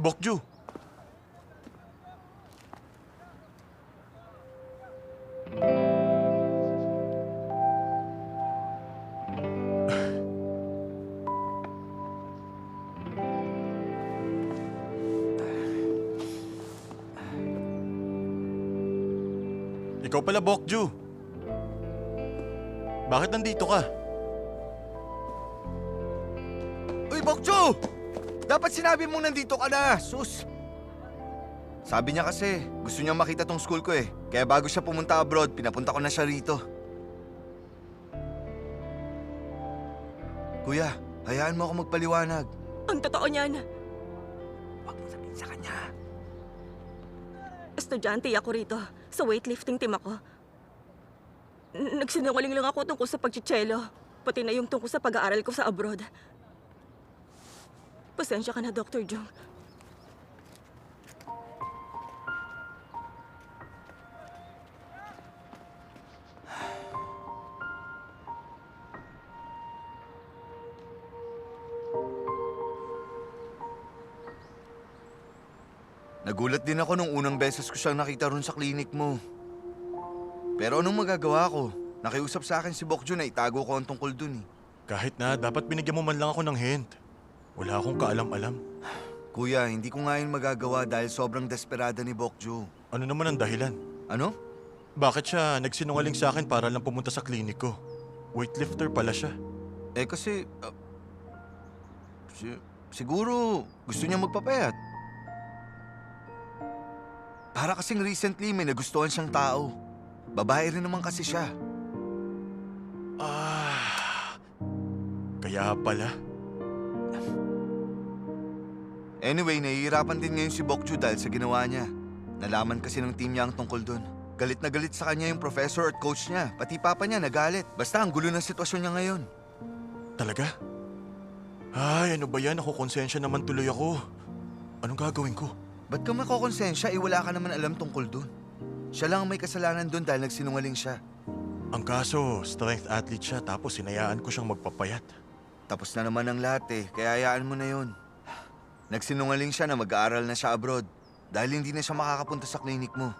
Bokju! Ikaw pala, Bokju. Bakit nandito ka? Uy, Bokju! Dapat sinabi mong nandito ka na, sus! Sabi niya kasi, gusto niya makita tong school ko eh. Kaya bago siya pumunta abroad, pinapunta ko na siya rito. Kuya, hayaan mo ako magpaliwanag. Ang totoo niyan, Huwag mo sabihin sa kanya. estudyante ako rito. Sa weightlifting team ako. Nagsinungaling lang ako tungkol sa pagchichelo. Pati na yung tungkol sa pag-aaral ko sa abroad. Pasensya ka na, Dr. Jung. Nagulat din ako nung unang beses ko siyang nakita ron sa klinik mo. Pero anong magagawa ko? Nakiusap sa akin si Bokju na itago ko ang tungkol dun eh. Kahit na, dapat binigyan mo man lang ako ng hint. Wala akong kaalam-alam. Kuya, hindi ko nga yun magagawa dahil sobrang desperada ni Bokju. Ano naman ang dahilan? Ano? Bakit siya nagsinungaling sa akin para lang pumunta sa klinik ko? Weightlifter pala siya. Eh kasi... siguro gusto niya magpapayat. Para kasing recently may nagustuhan siyang tao. Babae rin naman kasi siya. Kaya pala. Anyway, nahihirapan din ngayon si Bokju dahil sa ginawa niya. Nalaman kasi ng team niya ang tungkol dun. Galit na galit sa kanya yung professor at coach niya. Pati papa niya nagalit. Basta ang gulo ng sitwasyon niya ngayon. Talaga? Ay, ano ba yan? Ako konsensya naman tuloy ako. Anong gagawin ko? Ba't ka makokonsensya? Wala ka naman alam tungkol dun. Siya lang ang may kasalanan dun dahil nagsinungaling siya. Ang kaso, strength athlete siya tapos sinayaan ko siyang magpapayat. Tapos na naman ang lahat eh, kaya hayaan mo na yun. Nagsinungaling siya na mag-aaral na siya abroad dahil hindi na siya makakapunta sa klinik mo.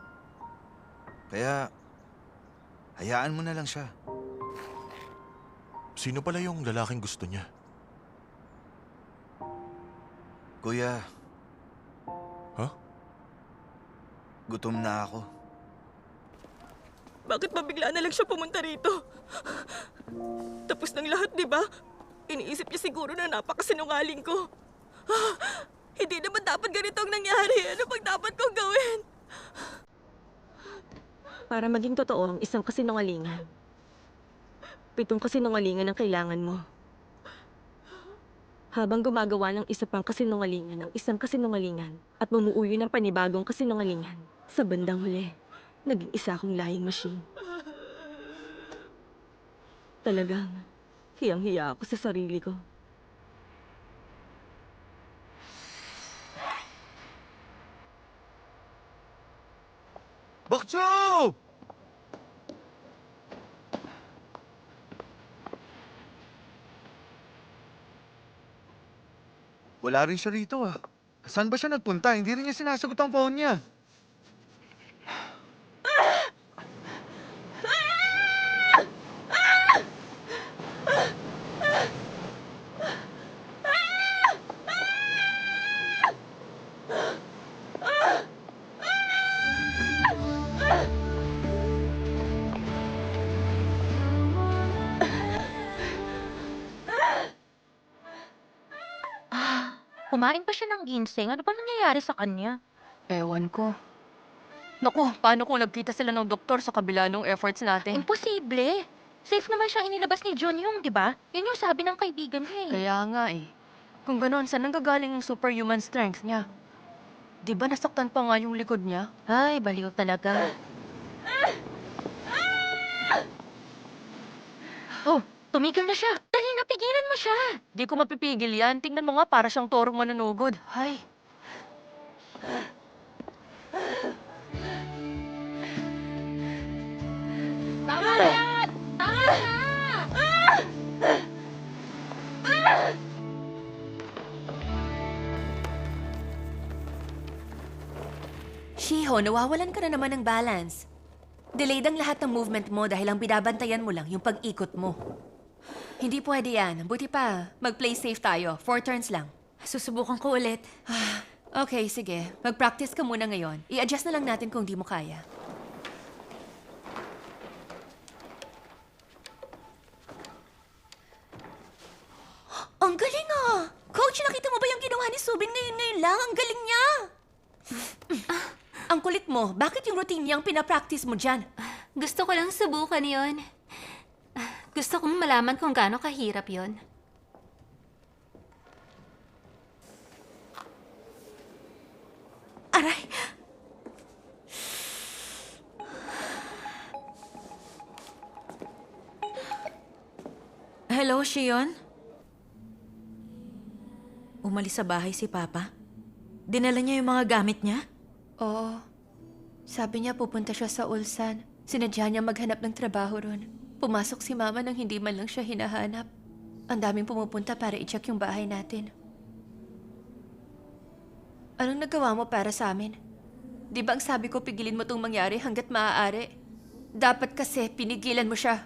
Kaya, hayaan mo na lang siya. Sino pala yung lalaking gusto niya? Kuya, Huh? gutom na ako. Bakit ba bigla na lang siya pumunta rito? Tapos ng lahat, di ba? Iniisip niya siguro na napakasinungaling ko. Hindi naman dapat ganito ang nangyari. Ano pag dapat kong gawin? Para maging totoo ang isang kasinungalingan, 7 kasinungalingan ang kailangan mo. Habang gumagawa ng isa pang kasinungalingan ng isang kasinungalingan at bumuuyo ng panibagong kasinungalingan, sa bandang huli, naging isa akong lying machine. Talagang, hiyang-hiya ako sa sarili ko. Bokju! Wala rin siya rito ah. Saan ba siya nagpunta? Hindi rin niya sinasagot ang phone niya. Kumain pa siya ng ginseng. Ano ba nangyayari sa kanya? Ewan ko. Naku, paano kung nagkita sila ng doktor sa kabila ng efforts natin? Imposible. Safe naman siyang inilabas ni John Yung, di ba? Yun yung sabi ng kaibigan niya eh. Kaya nga eh. Kung gano'n, saan nanggagaling ang superhuman strength niya? Di ba nasaktan pa nga yung likod niya? Ay, baliw talaga. Oh, tumigil na siya. Dali na, pigilan mo siya. Di ko mapipigil yan. Tingnan mo nga, para siyang torong manunugod. Ay, tama na yan! Tama na! nawawalan ka na naman ng balance. Delayed ang lahat ng movement mo dahil ang binabantayan mo lang yung pag-ikot mo. Hindi pwede yan. Buti pa, mag-play safe tayo. 4 turns lang. Susubukan ko ulit. Okay, sige. Mag-practice ka muna ngayon. I-adjust na lang natin kung di mo kaya. Ang galing ah! Coach, nakita mo ba yung ginawa ni Subin ngayon lang? Ang galing niya! Ang kulit mo. Bakit yung routine niyang pinapractice mo dyan? Gusto ko lang subukan yon. Gusto kong malaman kung gaano kahirap yon. Aray! Hello, Shion? Umalis sa bahay si Papa? Dinala niya yung mga gamit niya? Oo. Sabi niya pupunta siya sa Ulsan. Sinadya niya maghanap ng trabaho ron. Pumasok si Mama nang hindi man lang siya hinahanap. Ang daming pumupunta para i-check yung bahay natin. Anong nagawa mo para sa amin? Di ba ang sabi ko pigilin mo tong mangyari hanggat maaari? Dapat kasi pinigilan mo siya.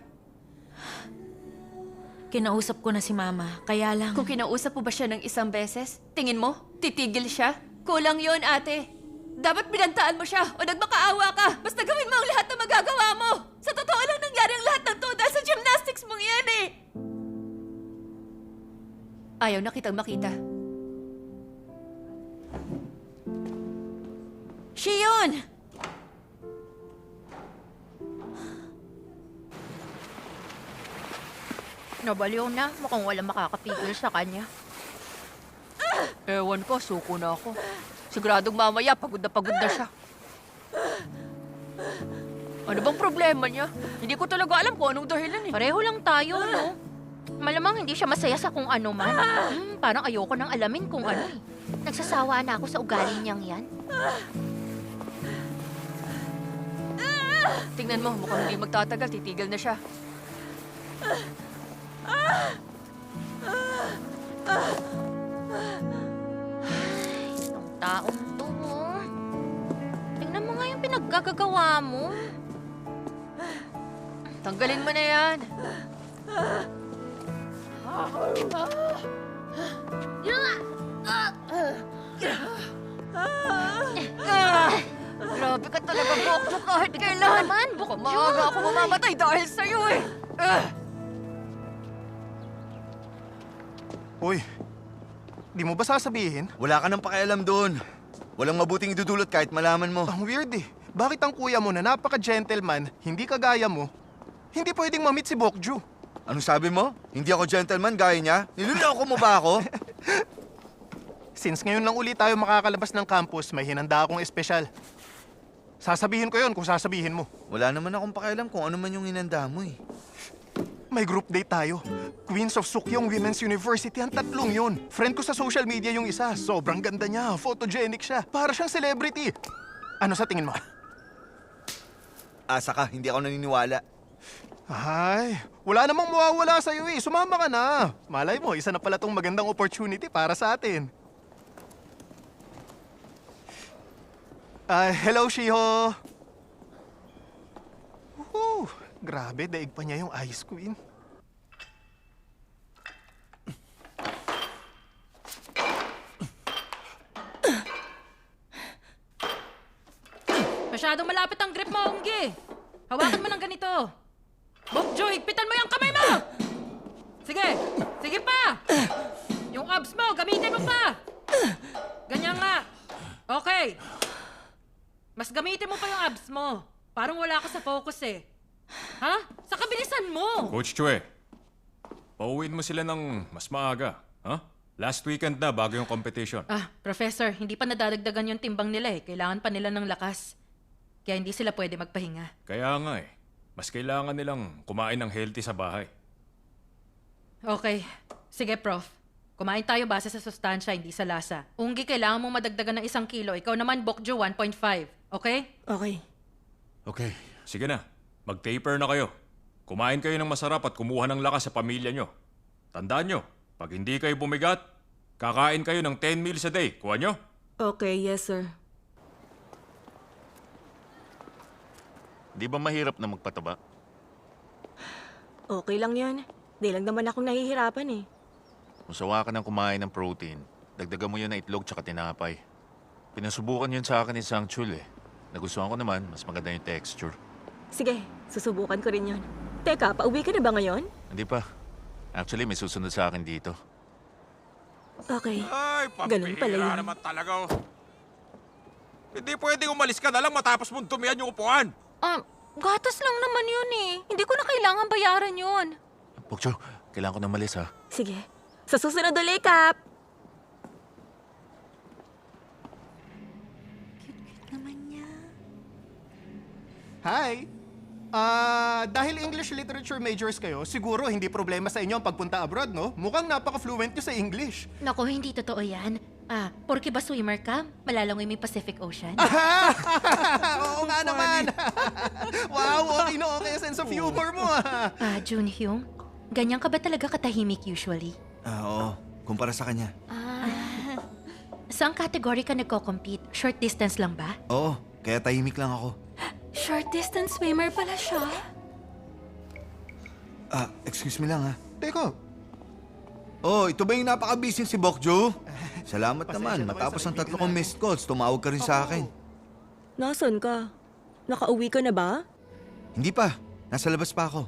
Kinausap ko na si Mama, kaya lang... Kung kinausap mo ba siya ng isang beses, tingin mo, titigil siya? Kulang yon, ate. Dapat binantaan mo siya o nagmakaawa ka. Basta gawin mo ang lahat na magagawa mo. Sa totoo lang nangyari ang lahat ng to dahil sa gymnastics mong yan eh. Ayaw na kitang makita. Shion! Nabaliw na. Mukhang walang makakapigil sa kanya. Ewan ko, suko na ako. Siguradong mamaya, pagod na siya. Ano bang problema niya? Hindi ko talaga alam kung anong dahilan eh. Pareho lang tayo, no? Malamang hindi siya masaya sa kung ano man. Parang ayoko nang alamin kung ano eh. Nagsasawa na ako sa ugali niyang yan. Tingnan mo, mukhang hindi magtatagal. Titigil na siya. Itong taong to, oh. Tingnan mo nga yung pinaggagawa mo. Tanggalin mo na yan. Grabe ka talaga, Bokjo, kahit kailan. Naman, Bokjo. Maaga ako mamamatay dahil sa'yo eh. Uy, di mo ba sasabihin? Wala ka nang pakialam doon. Walang mabuting idudulot kahit malaman mo. Ang weird eh. Bakit ang kuya mo na napaka-gentleman, hindi kagaya mo, hindi pwedeng ma-meet si Bokju? Anong sabi mo? Hindi ako gentleman gaya niya? Niloloko mo ba ako? Since ngayon lang ulit tayo makakalabas ng campus, may hinanda akong espesyal. Sasabihin ko yon kung sasabihin mo. Wala naman akong pakialam kung ano man yung inanda mo eh. May group date tayo. Queens of Sukyong Women's University, ang tatlong yun. Friend ko sa social media yung isa. Sobrang ganda niya, photogenic siya. Para siyang celebrity. Ano sa tingin mo? Asa ka, hindi ako naniniwala. Ay, wala namang mawawala sa'yo eh. Sumama ka na. Malay mo, isa na pala tong magandang opportunity para sa atin. Hello, Shiho. Woohoo! Grabe, daig pa niya yung Ice Queen. Masyadong malapit ang grip mo, Unggi. Hawakan mo ng ganito. Bokjo, higpitan mo yung kamay mo! Sige, sige pa! Yung abs mo, gamitin mo pa! Ganyan nga. Okay. Mas gamitin mo pa yung abs mo. Parang wala ka sa focus eh. Ha? Sa kabilisan mo! Coach Chue, pauwiin mo sila ng mas maaga. Ha? Last weekend na bago yung competition. Professor, hindi pa nadadagdagan yung timbang nila eh. Kailangan pa nila ng lakas. Kaya hindi sila pwede magpahinga. Kaya nga eh. Mas kailangan nilang kumain ng healthy sa bahay. Okay. Sige, Prof. Kumain tayo base sa sustansya, hindi sa lasa. Unggi, kailangan mong madagdagan ng 1 kilo. Ikaw naman, Bokjo, 1.5. Okay? Okay. Okay, sige na. Mag-taper na kayo. Kumain kayo ng masarap at kumuha ng lakas sa pamilya nyo. Tandaan nyo, pag hindi kayo bumigat, kakain kayo ng 10 meals a day. Kuha nyo? Okay, yes, sir. Di ba mahirap na magpataba? Okay lang yan. Di lang naman akong nahihirapan eh. Kung sawa ka ng kumain ng protein, dagdagan mo yun ng itlog tsaka tinapay. Pinasubukan yun sa akin ni Sang Chul eh. Nagustuhan ko naman, mas maganda yung texture. Sige, susubukan ko rin yun. Teka, pauwi ka na ba ngayon? Hindi pa. Actually, may susunod sa akin dito. Okay. Ay, Ganun pala pambihira yun. naman talaga. Oh. Hindi pwedeng umalis ka na lang matapos mong tumihan yung upuan. Gatas lang naman yun eh. Hindi ko na kailangan bayaran yun. Bokcho, kailangan ko na malis ha. Sige. Sa susunod ulit, Kap! Hi! Dahil English literature majors kayo, siguro hindi problema sa inyo ang pagpunta abroad, no? Mukhang napaka-fluent nyo sa English. Naku, hindi totoo yan. Porke ba swimmer ka? Malalangoy may Pacific Ocean. Oo nga naman! Wow, okay na okay ang sense of humor mo, ah! Junhyung, ganyan ka ba talaga katahimik usually? Oo. Kumpara sa kanya. Saan category ka nagko-compete? Short distance lang ba? Oo, kaya tahimik lang ako. Short distance swimmer pala siya. Excuse me lang ha. Teka, Oh, ito ba yung napaka-busy si Bokjo? Salamat Pasensya naman. na kayo Matapos sa ng 3 kaibigan. kong missed calls, tumawag ka rin sa akin. Nasaan ka? Nakauwi ka na ba? Hindi pa. Nasa labas pa ako.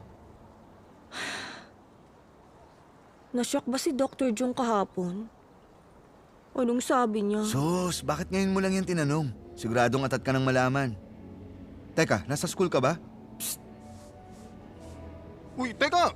Nashock ba si Dr. Jung kahapon? Anong sabi niya? Sus, bakit ngayon mo lang yan tinanong? Siguradong atat ka ng malaman. Teka, nasa school ka ba? uy, teka!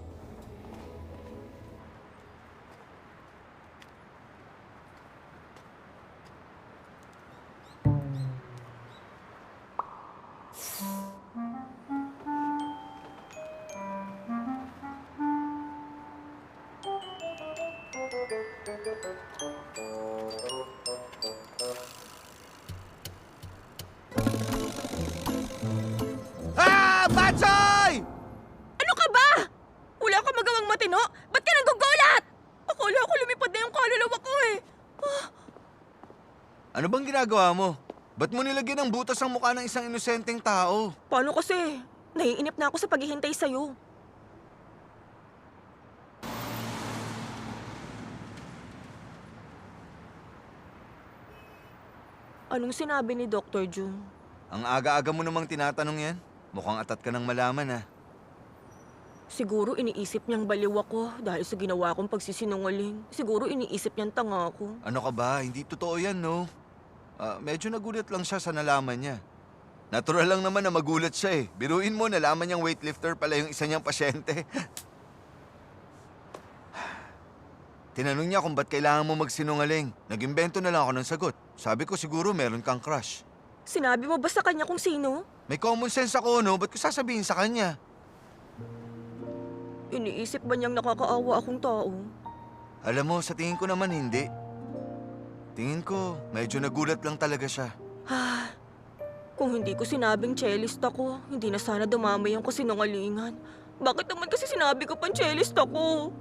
Batsoy! Ano ka ba? Wala ka magawang matino? Ba't ka nanggugulat? Akala ko lumipad na yung kaluluwa ko eh. Ano bang ginagawa mo? Ba't mo nilagyan ng butas ang mukha ng isang inosenteng tao? Paano kasi? Naiinip na ako sa paghihintay sa'yo. Anong sinabi ni Dr. Jung? Ang aga-aga mo namang tinatanong yan. Mukhang atat ka ng malaman, ah. Siguro iniisip niyang baliw ako dahil sa ginawa kong pagsisinungaling. Siguro iniisip niyang tanga ako. Ano ka ba? Hindi totoo yan, no? Medyo nagulat lang siya sa nalaman niya. Natural lang naman na magulat siya eh. Biruin mo, nalaman niyang weightlifter pala yung isa niyang pasyente. Tinanong niya kung ba't kailangan mo magsinungaling. Nag-imbento na lang ako ng sagot. Sabi ko siguro meron kang crush. Sinabi mo ba sa kanya kung sino? May common sense ako, no? Ba't ko sasabihin sa kanya? Iniisip ba niyang nakakaawa akong tao? Alam mo, sa tingin ko naman hindi. Tingin ko, medyo nagulat lang talaga siya. Kung hindi ko sinabing cellist ako, hindi na sana dumamay ang kasinungalingan. Bakit naman kasi sinabi ko pang cellist ako?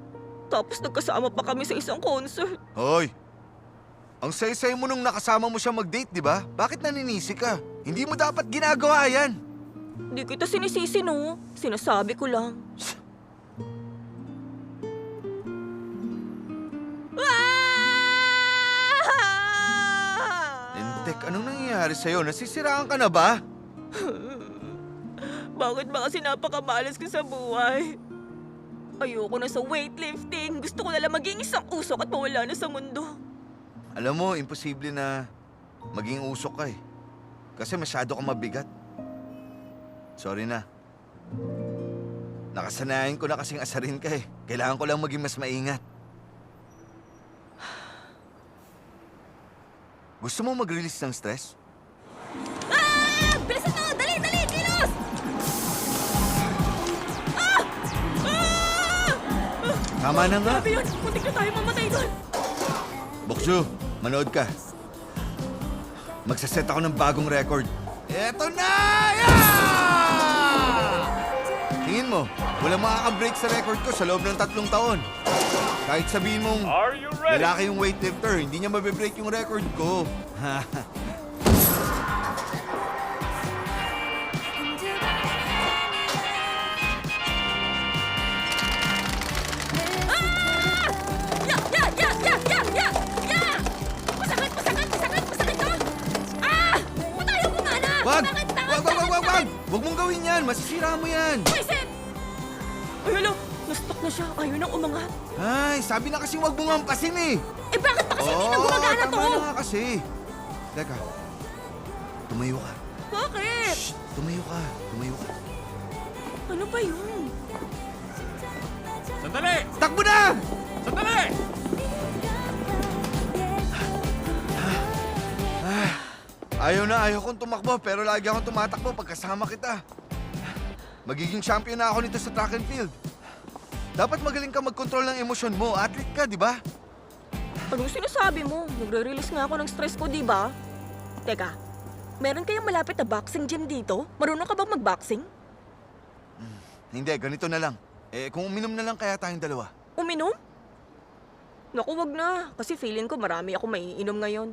Tapos nagkasama pa kami sa isang concert. Hoy! Ang say-say mo nung nakasama mo siya mag-date, di ba? Bakit naninisi ka? Hindi mo dapat ginagawa yan. Hindi kita sinisisi, no? Sinasabi ko lang. Entek, anong nangyayari sa'yo? Nasisiraan ka na ba? Bakit ba kasi napakamalas ko sa buhay? Ayoko na sa weightlifting. Gusto ko na lang maging isang usok at mawala na sa mundo. Alam mo, imposible na maging usok ka eh. Kasi masyado kang mabigat. Sorry na. Nakasanayan ko na kasing asarin ka eh. Kailangan ko lang maging mas maingat. Gusto mo mag-release ng stress? Bilisan mo! Dali! Dali! Kilos! Tama na nga. Grabe yun! Muntik na tayo mamatay doon! Bokju, manood ka. Magsaset ako ng bagong record. Eto na! Tingin mo, walang makaka-break sa record ko sa loob ng 3 taon. Kahit sabihin mong lalaki yung weightlifter, hindi niya mabe-break yung record ko. gawin yan! Masisira mo yan! Vincent! Ay, hala! Na-stuck na siya. Ayaw nang umangat. Ay, sabi na kasi wag mo ngampasin eh! Eh, bakit pa kasi hindi na gumagana to? Tama na nga kasi. Teka. Tumayo ka. Bakit? Shh! Tumayo ka. Tumayo ka. Ano ba yun? Sandali! Takbo na! Sandali! Ayaw na, ayaw kong tumakbo, pero lagi akong tumatakbo pagkasama kita. Magiging champion na ako nito sa track and field. Dapat magaling ka mag-control ng emosyon mo. Athlete ka, di ba? Anong sinasabi mo? Nagre-release nga ako ng stress ko, di ba? Teka, meron kayong malapit na boxing gym dito? Marunong ka bang mag-boxing? Hindi, ganito na lang. Kung uminom na lang kaya tayong dalawa. Uminom? Naku, wag na. Kasi feeling ko marami ako maiinom ngayon.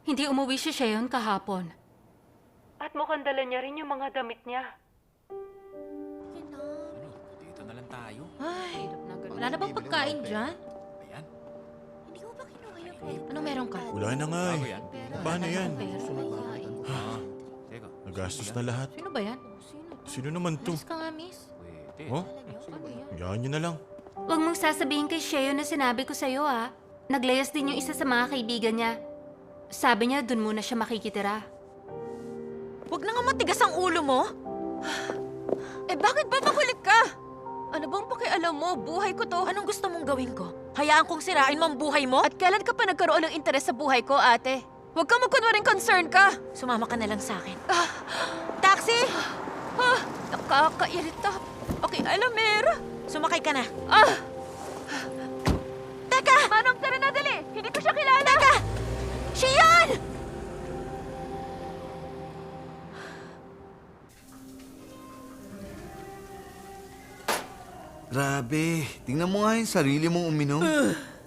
Hindi umuwi si Sheon kahapon. At mukhang dala niya rin yung mga damit niya. Dito na lang tayo. Ay, wala na bang pagkain dyan? Ayan. Hindi ko ba kinuha yung pwede? Ano meron ka? Wala na nga Bago eh. yan. Paano yan? Teka. Nagastos na lahat. Sino ba yan? Sino naman to? Miss ka nga, miss. Pwede. Oh? Ano yan? Yan nyo na lang. Huwag mong sasabihin kay Sheon na sinabi ko sa'yo, ah. Naglayas din yung isa sa mga kaibigan niya. Sabi niya, dun muna siya makikitira. Huwag na nga matigas ang ulo mo. Eh bakit ba makulit ka? Ano bang pakialam mo? Buhay ko to. Anong gusto mong gawin ko? Hayaan kong sirain mo ang buhay mo? At kailan ka pa nagkaroon ng interes sa buhay ko, ate? Huwag ka magkunwaring concern ka. Sumama ka na lang sa akin. Taxi! Nakakairita. Okay, Alamera. Sumakay ka na. Teka! Manong, tara na, dali! Hindi ko siya kilala! Teka! Siya yan! Grabe, tingnan mo nga yung sarili mong uminom.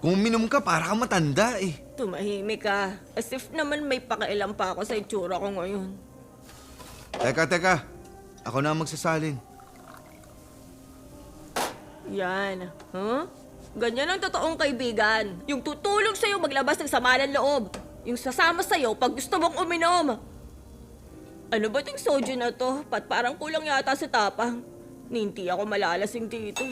Kung uminom ka, para ka matanda eh. Tumahimik ka. As if naman may pakialam pa ako sa itsura ko ngayon. Teka. Ako na ang magsasalin. Yan. Huh? Ganyan ang totoong kaibigan. Yung tutulong sa'yo maglabas ng sama ng loob. Yung sasama sa'yo pag gusto mong uminom. Ano ba itong soju na to? Parang kulang yata sa tapang. Hindi ako malalasing dito.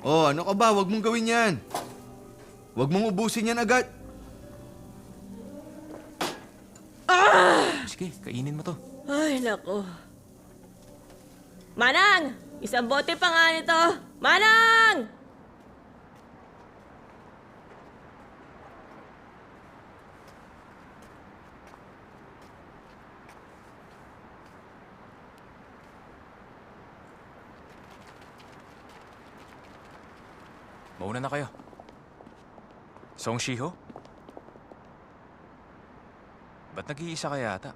Ano ka ba? Huwag mong gawin yan. Huwag mong ubusin yan agad. Sige, kainin mo to. Ay, nako. Manang! Isang bote pa nga nito. Manang! Mauna na kayo. Song Shiho? Ba't nag-iisa ka yata?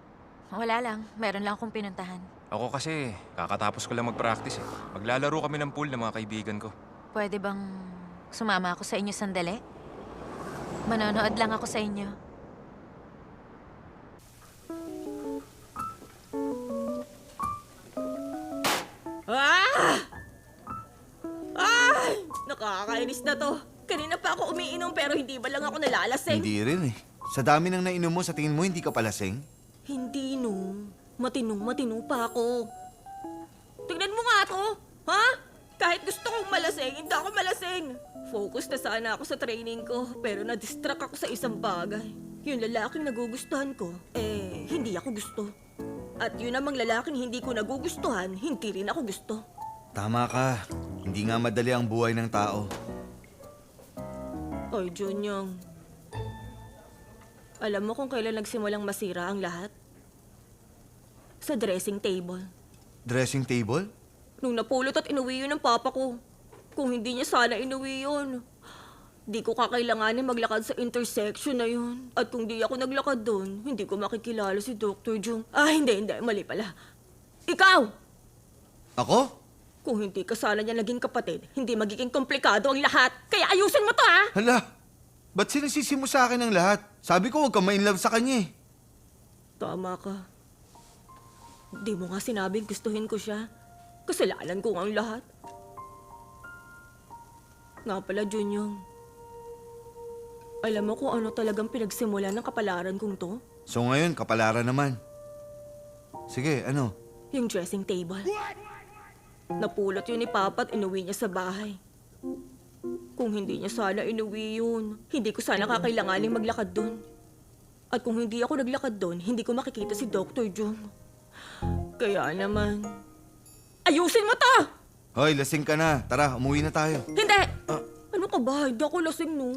Wala lang. Meron lang akong pinuntahan. Ako kasi, kakatapos ko lang mag-practice eh. Maglalaro kami ng pool ng mga kaibigan ko. Pwede bang sumama ako sa inyo sandali? Manonood lang ako sa inyo. Ay! Nakakainis na to. Kanina pa ako umiinom pero hindi ba lang ako nalalasing? Hindi rin eh. Sa dami ng nainom mo, sa tingin mo hindi ka palasing? Hindi no. Matino pa ako. Tignan mo nga ako. Ha? Kahit gusto kong malasing, hindi ako malasing. Focus na sana ako sa training ko, pero na-distract ako sa isang bagay. Yung lalaking nagugustuhan ko, hindi ako gusto. At yun namang lalaking hindi ko nagugustuhan, hindi rin ako gusto. Tama ka. Hindi nga madali ang buhay ng tao. Oy, Junyong. Alam mo kung kailan nagsimulang masira ang lahat? Sa dressing table. Dressing table? Nung napulot at inuwi yun ng papa ko. Kung hindi niya sana inuwi yun, Di ko kakailanganin maglakad sa intersection na yun. At kung di ako naglakad doon, hindi ko makikilala si Dr. Jung. Hindi. Mali pala. Ikaw! Ako? Kung hindi ka sana niya naging kapatid, hindi magiging komplikado ang lahat. Kaya ayusin mo to, ha? Hala, ba't sinisisi mo sa akin ang lahat? Sabi ko huwag kang ma-inlove sa kanya eh. Tama ka. Di mo nga sinabing gustuhin ko siya. Kasalanan ko ang lahat. Nga pala, Junyong. Alam mo kung ano talagang pinagsimulan ng kapalaran kong to? So ngayon, kapalaran naman. Sige, ano? Yung dressing table. Napulot yun ni Papa at inuwi niya sa bahay. Kung hindi niya sana inuwi yun, hindi ko sana kakailanganing maglakad doon. At kung hindi ako naglakad doon, hindi ko makikita si Dr. Jung. Kaya naman, ayusin mo to! Hoy, lasing ka na. Tara, umuwi na tayo. Hindi! Ano ka ba? Hindi ako lasing, no?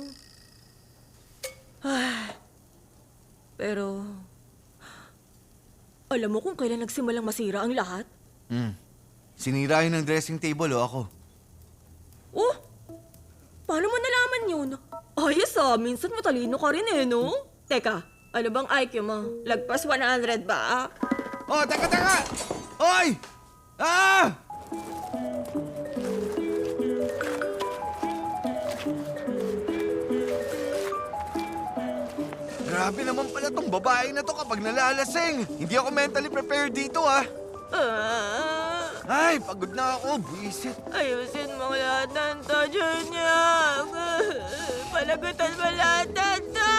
Pero, alam mo kung kailan nagsimulang masira ang lahat? Sinira yun ng dressing table o ako? Oh! Paano mo nalaman yun? Ayos minsan matalino ka rin eh, no? Teka, ano bang IQ mo? Lagpas 100 ba? Oh, teka! Hoy! Ah! Grabe naman pala tong babae na to kapag nalalasing. Hindi ako mentally prepared dito, ah. Ay, pagod na ako. Buisit. Ayusin mo lahat ng to, Junior. Palagutan mo lahat ng to.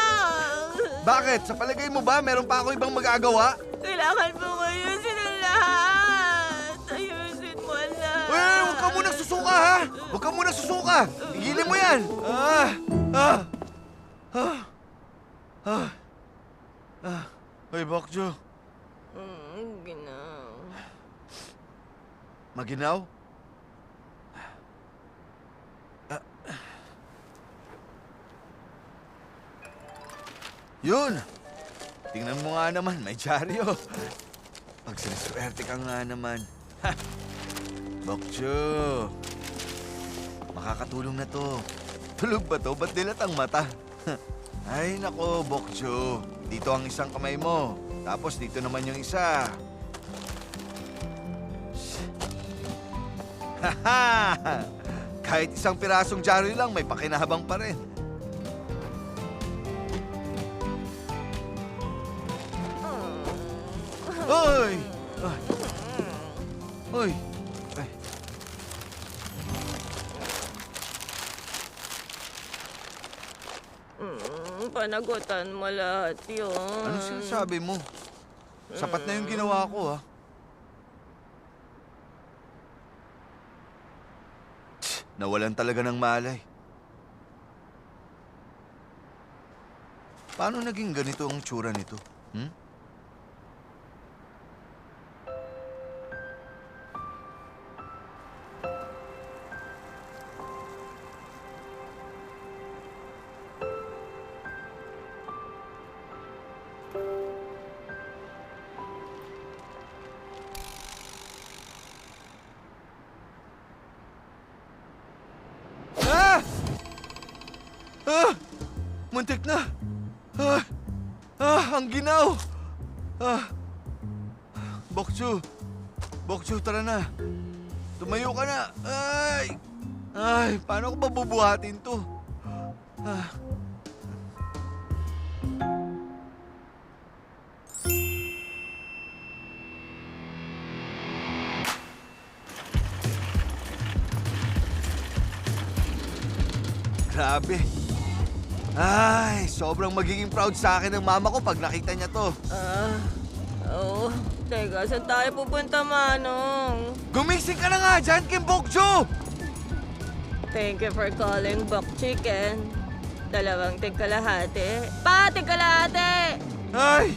Bakit? Sa palagay mo ba, meron pa ako ibang magagawa? Kailangan mo ayusin ang lahat. Ayusin mo lahat. Uy, huwag ka munang susuka, ha? Huwag ka munang susuka. Tigilin mo yan. Hoy, Bokjo. Ginaw. Maginaw? Yun! Tingnan mo nga naman, may dyaryo. Pag siniswerte ka nga naman. Ha! Bokjo! Makakatulong na to. Tulog ba to? Ba't dilat ang mata? Ay, nako, Bokjo. Dito ang isang kamay mo. Tapos dito naman yung isa. Haha! Kahit isang pirasong dyaryo lang, may pakinabang pa rin. Hoy! Ay. Hoy! Ay. Panagutan mo lahat yun. Ano sinasabi mo? Sapat na yung ginawa ko, ha? Nawalan talaga ng malay. Paano naging ganito ang tsura nito? Muntik na! Ang ginaw! Bokjo! Bokjo, tara na! Tumayo ka na! Ay, paano ko ba bubuhatin to? Grabe! Ay, sobrang magiging proud sa akin ng mama ko pag nakita niya to. Oo. Teka, saan tayo pupunta, Manong? Gumising ka na nga dyan, Kim Bokjo! Thank you for calling Bok Chicken. 2 tig-kalahati. Pa, tig-kalahati! Ay!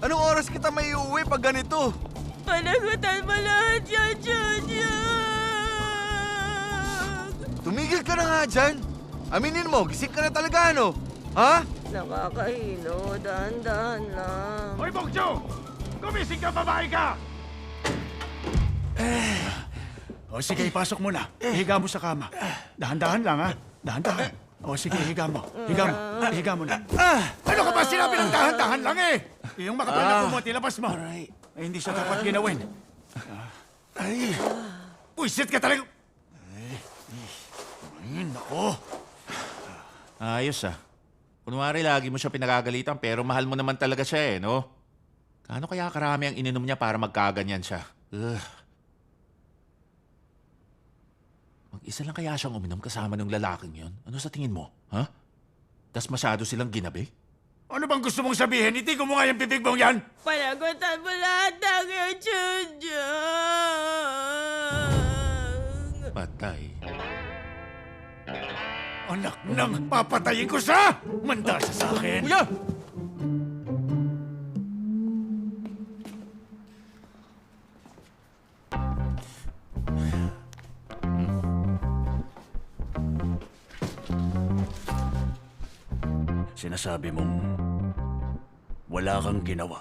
Anong oras kita may uuwi pag ganito? Panagutan mo lahat yan, Junior! Tumigil ka na nga dyan! Aminin mo, gising ka na talaga, ano? Ha? Nakakahilo, dahan-dahan lang. Hoy, Bokjo! Gumising ka, babae ka! O sige, ipasok mo na. Ihiga mo sa kama. Dahan-dahan lang, ha? Dahan-dahan. O sige, higa mo. Higa mo. Higa mo na. Ano ka ba sinabi ng dahan-dahan lang eh? Yung makapal na kumot, ilabas mo. Ay, hindi siya dapat ginawin. Ay, puisit ka talaga. Ay, nako. Ayos ah. Kunwari lagi mo siya pinagagalitan pero mahal mo naman talaga siya eh, no? Kaano kaya karami ang ininom niya para magkaganyan siya? Ugh. Mag-isa lang kaya siyang uminom kasama ng lalaking yon? Ano sa tingin mo? Ha? Tas masyado silang ginabi? Ano bang gusto mong sabihin? Hindi ko mo nga yung bibig mong yan. Panagutan mo lahat ng ichudyang. Patay. Anak nang papatayin ko sa! Manda siya sa akin. Kuya! Sinasabi mong wala kang ginawa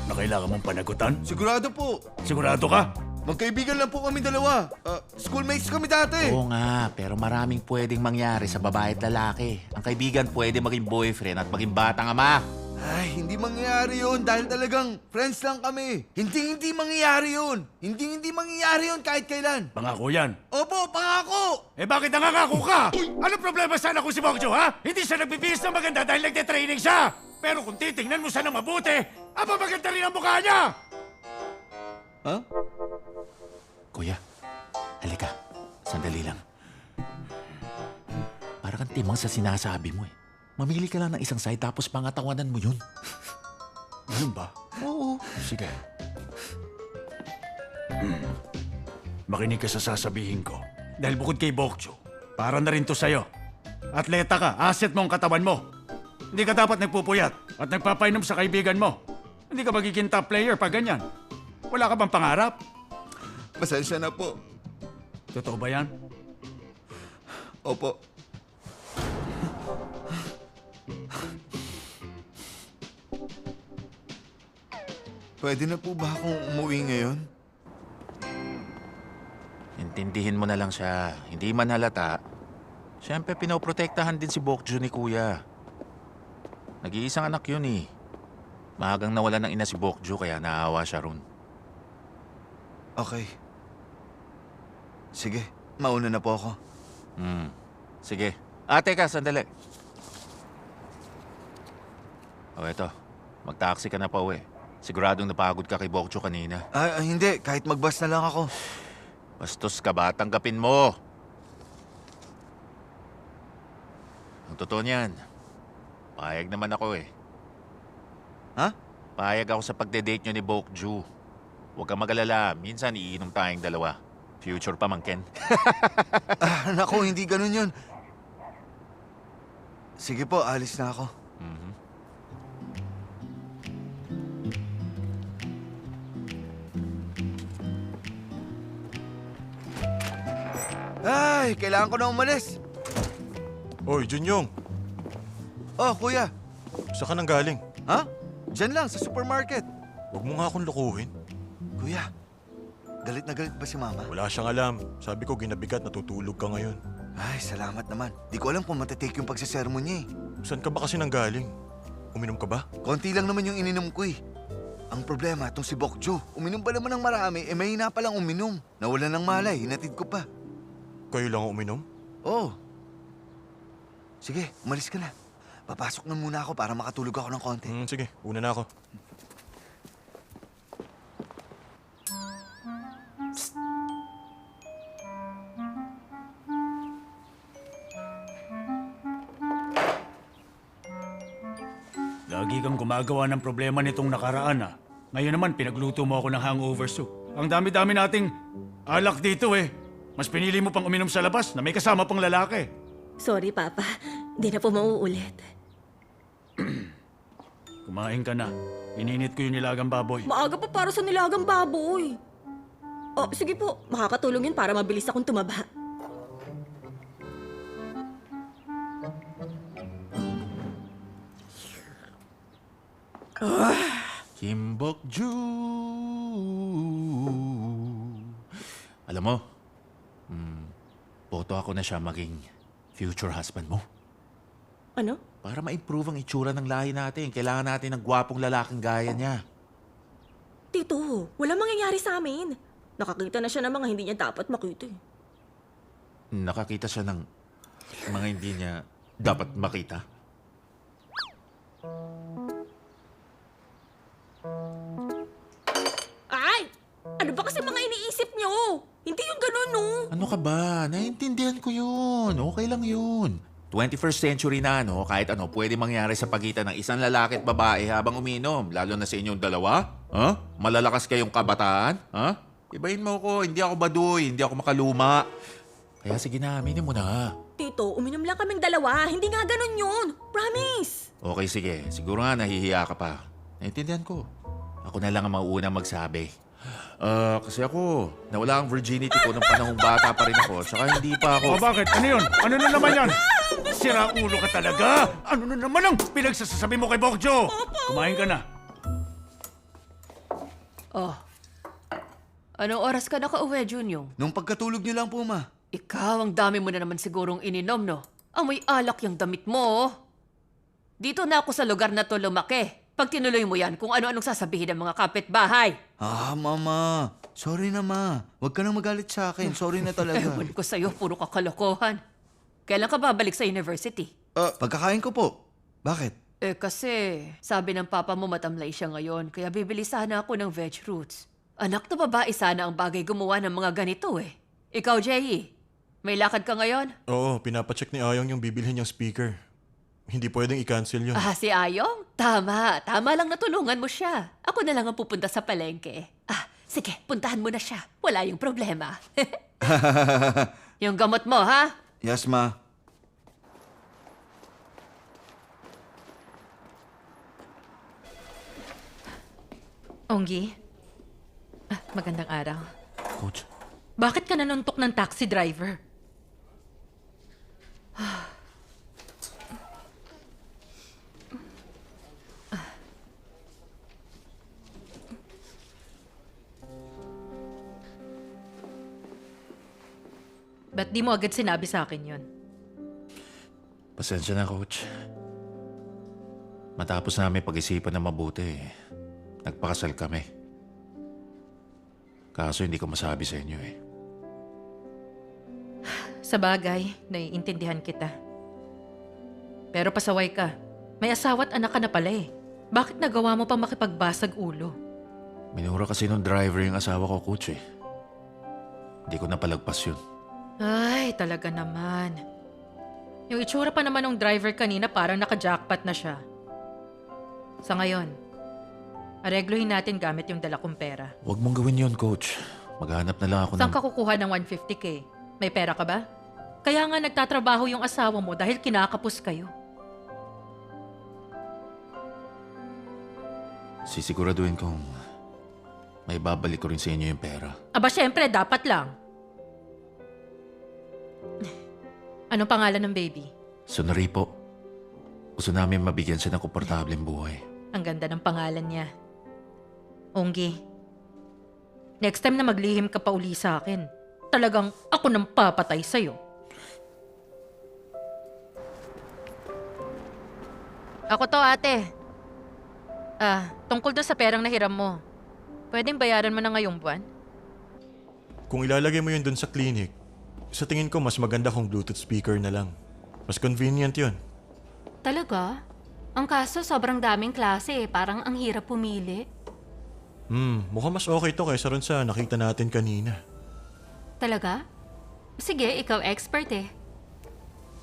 na kailangan mong panagutan? Sigurado po. Sigurado ka? Magkaibigan lang po kami dalawa. Schoolmates kami dati. Oo nga, pero maraming pwedeng mangyari sa babae at lalaki. Ang kaibigan pwede maging boyfriend at maging batang ama. Ay, hindi mangyayari yun dahil talagang friends lang kami. Hindi mangyayari yun. Hindi mangyayari yun kahit kailan. Pangako yan. Opo, pangako! Eh bakit nangangako ka? Ano problema sana kung si Bokjo, ha? Hindi siya nagbibihis ng maganda dahil nagte-training siya. Pero kung titingnan mo siya ng mabuti, aba maganda rin ang mukha niya. Ha? Kuya, halika. Sandali lang. Para kang timang sa sinasabi mo eh. Mamili ka lang ng isang side tapos pangatawanan mo yun. Ganun ba? Oo. Sige. Makinig ka sa sasabihin ko. Dahil bukod kay Bokjo, para na rin to sa'yo. Atleta ka, asset mo ang katawan mo. Hindi ka dapat nagpupuyat at nagpapainom sa kaibigan mo. Hindi ka magiging top player pag ganyan. Wala ka bang pangarap? Pasensya na po. Totoo ba yan? Opo. Pwede na po ba akong umuwi ngayon? Intindihin mo na lang siya. Hindi man halata. Siyempre, pinoprotektahan din si Bokjo ni Kuya. Nag-iisang anak yun eh. Mahagang nawala ng ina si Bokjo kaya naawa siya ron. Okay. Sige, mauna na po ako. Sige. Teka, sandali. O eto, mag-taxi ka na pa uwi. Siguradong napagod ka kay Bokjo kanina. Hindi. Kahit mag-bus na lang ako. Bastos ka ba? Tanggapin mo! Ang totoo niyan, payag naman ako eh. Ha? Payag ako sa pagde-date nyo ni Bokjo. Huwag kang mag-alala. Minsan iinom tayong dalawa. Future pa, Ken. Naku, hindi ganun yun. Sige po, alis na ako. Ay, kailangan ko na umalis. Oy, Junyong, Oh, kuya. saan ka nang galing? Ha? Diyan lang, sa supermarket. Huwag mo nga akong lukuhin. Kuya, galit na galit ba si Mama? Wala siyang alam. Sabi ko ginabigat, natutulog ka ngayon. Ay, salamat naman. Di ko alam kung matatake yung pagsasermon niya eh. Saan ka ba kasi nang galing? Uminom ka ba? Konti lang naman yung ininom ko eh. Ang problema, itong si Bokjo. Uminom ba naman ng marami, mahina pa lang uminom. Nawala ng malay, hinatid ko pa. Kayo lang ang uminom? Oo. Sige, umalis ka na. Papasok na muna ako para makatulog ako ng konti. Sige, una na ako. Lagi kang gumagawa ng problema nitong nakaraan, ha? Ngayon naman, pinagluto mo ako ng hangover soup. Ang dami-dami nating alak dito, eh. Mas pinili mo pang uminom sa labas na may kasama pang lalaki. Sorry, Papa. Di na po mauulit. Kumain ka na. Ininit ko yung nilagang baboy. Maaga pa para sa nilagang baboy. Oh, sige po. Makakatulong yun para mabilis akong tumaba. Kim Bokjo. Alam mo, boto ako na siya maging Future husband mo. Ano? Para ma-improve ang itsura ng lahi natin, kailangan natin ng gwapong lalaking gaya niya. Tito, walang mangyayari sa amin. Nakakita na siya ng mga hindi niya dapat makita eh. Nakakita siya ng mga hindi niya dapat makita. Ay! Ano ba kasi mga iniisip niyo? Hindi yung ganun, no? Ano ka ba? Naiintindihan ko yun. Okay lang yun. 21st century na, no? Kahit ano, pwede mangyari sa pagitan ng isang lalaki at babae habang uminom. Lalo na sa inyong dalawa. Ha? Malalakas kayong kabataan? Ha? Ibahin mo ko, hindi ako baduy, hindi ako makaluma. Kaya sige na, aminin mo na. Tito, uminom lang kaming dalawa. Hindi nga ganun yun. Promise. Okay, sige. Siguro nga nahihiya ka pa. Naiintindihan ko. Ako na lang ang mauunang magsabi. Kasi ako, nawala ang virginity ko nung panahong bata pa rin ako. Saka hindi pa ako... O bakit? Ano yun? Ano na naman yan? Sira ulo ka talaga! Ano na naman ang pinagsasasabi mo kay Bokjo? Kumain ka na. Oh. Anong oras ka nakauwi, Junyong? Nung pagkatulog niyo lang po, ma. Ikaw, ang dami mo na naman sigurong ininom, no? Amoy alak yung damit mo. Dito na ako sa lugar na to lumaki. Pag tinuloy mo yan, kung ano-anong sasabihin ng mga kapitbahay. Ah, mama. Sorry na, ma. Huwag ka nang magalit sa akin. Sorry na talaga. Ewan ko sa'yo, puro kakalokohan. Kailan ka babalik sa university? Pagkakain ko po. Bakit? Kasi sabi ng papa mo matamlay siya ngayon, kaya bibili sana ako ng veg roots. Anak na babae sana ang bagay gumawa ng mga ganito eh. Ikaw, Jay, may lakad ka ngayon? Oo, pinapacheck ni Ayong yung bibilhin niyang speaker. Hindi pwedeng i-cancel yun. Ah, si Ayong? Tama. Tama lang natulungan mo siya. Ako na lang ang pupunta sa palengke. Sige, puntahan mo na siya. Wala yung problema. Yung gamot mo, ha? Yes, ma. Onggi? Magandang araw. Coach, Bakit ka nanuntok ng taxi driver? Ba't di mo agad sinabi sa akin yun? pasensya na, Coach. Matapos namin pag-isipan na mabuti, nagpakasal kami. Kaso hindi ko masabi sa inyo eh. Sa bagay, naiintindihan kita. Pero pasaway ka. May asawa at anak ka na pala eh. Bakit nagawa mo pa makipagbasag ulo? Minura kasi nung driver yung asawa ko, Coach eh. Hindi ko napalagpas yun. Ay, talaga naman. Yung itsura pa naman ng driver kanina parang naka-jackpot na siya. Sa ngayon, aregluhin natin gamit yung dala kong pera. Huwag mong gawin yun, Coach. Maghanap na lang ako Saan ka kukuha ng 150K? May pera ka ba? Kaya nga nagtatrabaho yung asawa mo dahil kinakapos kayo. Sisiguraduhin kong may babalik ko rin sa inyo yung pera. Aba, syempre, dapat lang. Anong pangalan ng baby? Sunari po. Gusto namin mabigyan siya ng komportableng buhay. Ang ganda ng pangalan niya. Onggi, next time na maglihim ka pa uli sa akin, talagang ako nang papatay sa'yo. Ako to, ate. Tungkol doon sa perang nahiram mo. Pwedeng bayaran mo na ngayong buwan? Kung ilalagay mo yun dun sa clinic, sa tingin ko mas maganda kung Bluetooth speaker na lang. Mas convenient yun. Talaga? Ang kaso, sobrang daming klase eh. Parang ang hirap pumili. Mukhang mas okay to kaysa ron sa nakita natin kanina. Talaga? Sige, ikaw expert eh.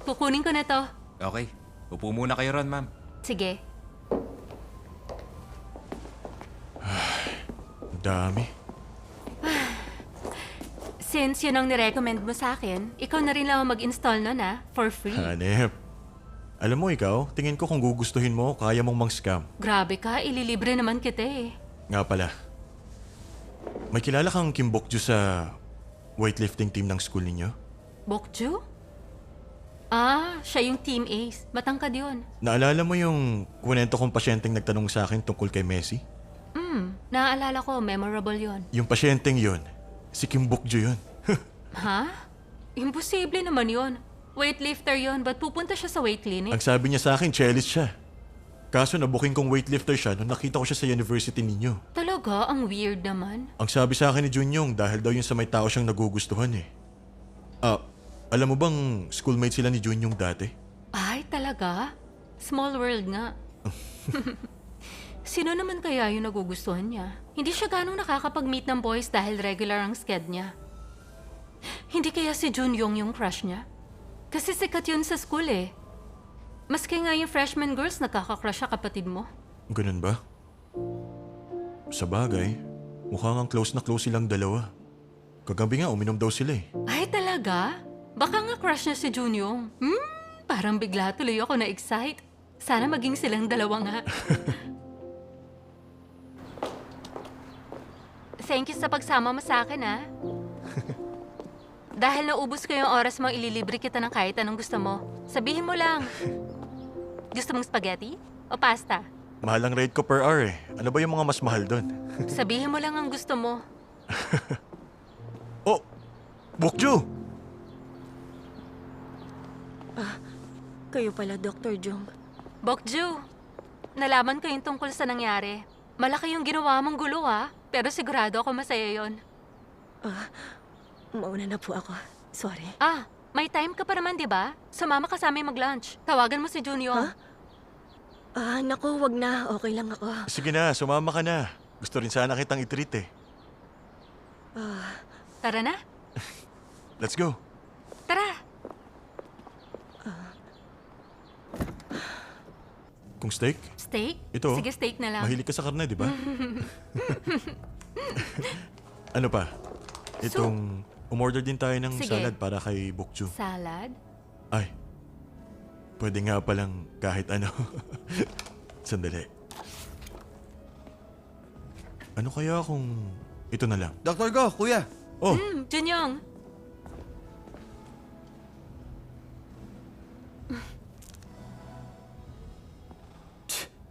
Kukunin ko na to. Okay. Upo muna kayo ron, ma'am. Sige. Ang dami. Since yun ang nirecommend mo sa akin, ikaw na rin lang ang mag-install nun for free. Hanep. Alam mo ikaw, tingin ko kung gugustuhin mo, kaya mong mang-scam. Grabe ka, ililibre naman kita eh. Nga pala. May kilala kang Kim Bokju sa weightlifting team ng school ninyo? Bokju? Siya yung Team Ace. Matangkad yun. Naalala mo yung kwento kong pasyenteng nagtanong sa akin tungkol kay Messi? Naaalala ko, memorable yun. Yung pasyenteng yun, si Kim Bokju yun. Ha? Imposible naman yun. Weightlifter yon, ba't pupunta siya sa weight clinic? Ang sabi niya sa akin, cellist siya. Kaso nabuking kong weightlifter siya nung nakita ko siya sa university ninyo. Talaga? Ang weird naman. Ang sabi sa akin ni Junyong dahil daw yun sa may tao siyang nagugustuhan eh. Alam mo bang schoolmate sila ni Junyong dati? Ay, talaga? Small world nga. Sino naman kaya yung nagugustuhan niya? Hindi siya ganong nakakapag-meet ng boys dahil regular ang sked niya. Hindi kaya si Junyong yung crush niya? Kasi sikat yun sa school eh. Maski nga yung freshman girls, nakaka-crush sa kapatid mo. Ganun ba? Sa bagay, mukhang ang close na close silang dalawa. Kagabi nga, uminom daw sila eh. Ay, talaga? Baka nga crush niya si Junyong. Parang bigla tuloy ako na-excite. Sana maging silang dalawa nga. Thank you sa pagsama mo sa akin, ha? Dahil naubos ko yung oras mo, ililibre kita ng kahit anong gusto mo. Sabihin mo lang. Gusto mong spaghetti o pasta? Mahal ang rate ko per hour eh. Ano ba yung mga mas mahal doon? Sabihin mo lang ang gusto mo. Oh! Bokju! Kayo pala, Dr. Jung. Bokju, nalaman ko yung tungkol sa nangyari. Malaki yung ginawa mong gulo, ha? Pero sigurado ako masaya yon. Mauna na po ako. Sorry. May time ka pa naman, di ba? Sumama ka sa amin mag-lunch. Tawagan mo si Junior. Naku, wag na. Okay lang ako. Sige na, sumama ka na. Gusto rin sana kitang i-treat eh. Tara na. Let's go. Tara. Kung steak? Steak? Ito. Sige, steak na lang. Mahilig ka sa karne, di ba? Ano pa? Itong, umorder din tayo ng Sige. salad para kay Bokju. Salad? Ay, pwede nga palang kahit ano. Sandali. Ano kaya kung ito na lang? Dr. Go, kuya. Oh, Junyong.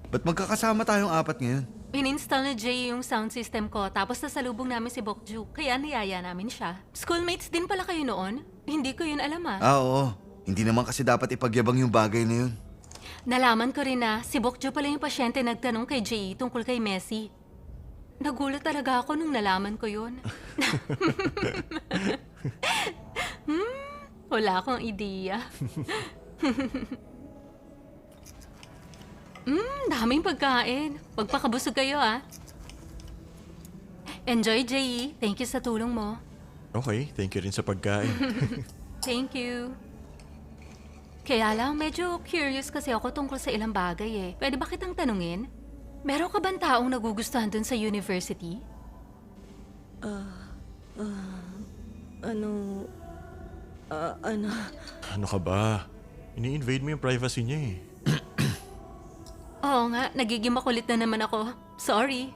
Ba't magkakasama tayong apat ngayon? In-install ni Jay yung sound system ko, tapos nasalubong namin si Bokju, kaya niyaya namin siya. Schoolmates din pala kayo noon? Hindi ko yun alam, ah. Oo. Hindi naman kasi dapat ipagyabang yung bagay na yun. Nalaman ko rin na si Bokju pala yung pasyente nagtanong kay Jay tungkol kay Messi. Nagulat talaga ako nung nalaman ko yun. Wala akong ideya. Daming pagkain. Pagpakabusog kayo, ah. Enjoy, Jay. Thank you sa tulong mo. okay. Thank you rin sa pagkain. Thank you. Kaya lang, medyo curious kasi ako tungkol sa ilang bagay eh. Pwede ba kitang tanungin? Meron ka bang taong nagugustuhan dun sa university? Ano ka ba? Ini-invade mo yung privacy niya eh. Oo nga, nagiging makulit na naman ako. Sorry.